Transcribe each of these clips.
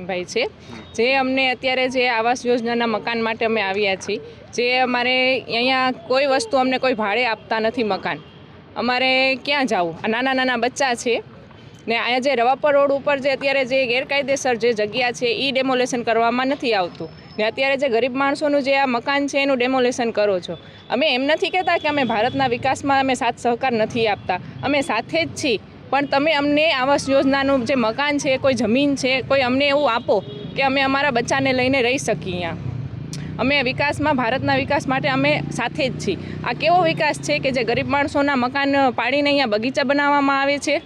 કિશનભાઈ છે, જે અમને અત્યારે જે આવાસ યોજનાના મકાન માટે અમે આવ્યા છીએ. જે અમારે અહીંયા કોઈ વસ્તુ અમને કોઈ ભાડે આપતા નથી મકાન. અમારે ક્યાં જવું? આ નાના નાના બચ્ચા છે ને અહીંયા જે રવાપર રોડ ઉપર જે અત્યારે જે ગેરકાયદેસર જે જગ્યા છે એ ડેમોલેશન કરવામાં નથી આવતું ને અત્યારે જે ગરીબ માણસોનું જે આ મકાન છે એનું ડેમોલેશન કરો છો. અમે એમ નથી કહેતા કે અમે ભારતના વિકાસમાં અમે સાથ સહકાર નથી આપતા, અમે સાથે જ છીએ, પણ તમે અમને આવાસ યોજનાનું જે મકાન છે, કોઈ જમીન છે, કોઈ અમને એવું આપો કે અમે અમારા બચ્ચાને લઈને રહી શકીએ અહીંયા. અમે વિકાસમાં, ભારતના વિકાસ માટે અમે સાથે જ છીએ. આ કેવો વિકાસ છે કે જે ગરીબ માણસોના મકાન પાડીને અહીંયા બગીચા બનાવવામાં આવે છે?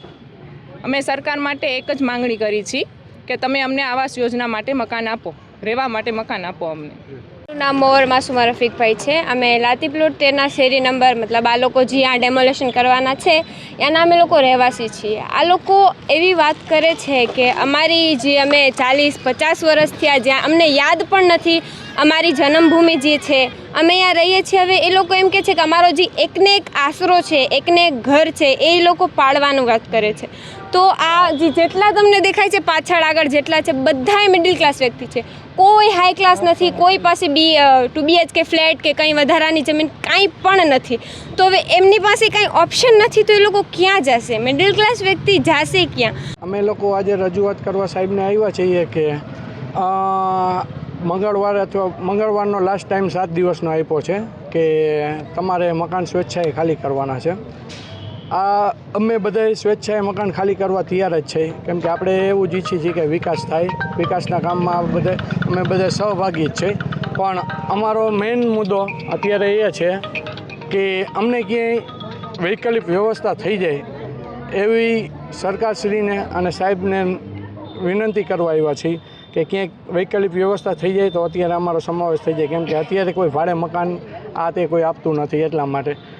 અમે સરકાર માટે એક જ માંગણી કરી છે કે તમે અમને આવાસ યોજના માટે મકાન આપો, રહેવા માટે મકાન આપો અમને. મારું નામ મોર માસુમા રફીકભાઈ છે. અમે લાતી પ્લોટ 13ના શેરી નંબર, મતલબ આ લોકો જ્યાં ડેમોલેશન કરવાના છે એના અમે લોકો રહેવાસી છીએ. આ લોકો એવી વાત કરે છે કે અમારી જે અમે 40-50 વર્ષ થયા, જ્યાં અમને યાદ પણ નથી અમારી જન્મભૂમિ જે છે, અમે અહીંયા રહીએ છીએ. હવે એ લોકો એમ કહે છે કે અમારો જે એકને એક આશરો છે, એકને એક ઘર છે, એ લોકો પાડવાનું વાત કરે છે. તો આ જેટલા તમને દેખાય છે પાછળ આગળ જેટલા છે, બધાય મિડલ ક્લાસ વ્યક્તિ છે. કોઈ હાઈ ક્લાસ નથી, કોઈ પાસે 2 BHK ફ્લેટ કે કંઈ વધારાની જમીન કાંઈ પણ નથી. તો હવે એમની પાસે કાંઈ ઓપ્શન નથી, તો એ લોકો ક્યાં જશે? મિડલ ક્લાસ વ્યક્તિ જશે ક્યાં? અમે લોકો આજે રજૂઆત કરવા સાહેબને આવ્યા છીએ કે મંગળવારે અથવા મંગળવારનો લાસ્ટ ટાઈમ 7 દિવસનો આપ્યો છે કે તમારે મકાન સ્વેચ્છાએ ખાલી કરવાના છે. અમે બધાય સ્વેચ્છાએ મકાન ખાલી કરવા તૈયાર જ છે, કેમ કે આપણે એવું જ ઈચ્છીએ છીએ કે વિકાસ થાય, વિકાસના કામમાં અમે બધા સહભાગી જ છે. પણ અમારો મેઇન મુદ્દો અત્યારે એ છે કે અમને ક્યાંય વૈકલ્પિક વ્યવસ્થા થઈ જાય એવી સરકારશ્રીને અને સાહેબને વિનંતી કરવા આવ્યા છીએ કે ક્યાંક વૈકલ્પિક વ્યવસ્થા થઈ જાય તો અત્યારે અમારો સમાવેશ થઈ જાય, કેમ કે અત્યારે કોઈ ભાડે મકાન આ તે કોઈ આપતું નથી, એટલા માટે.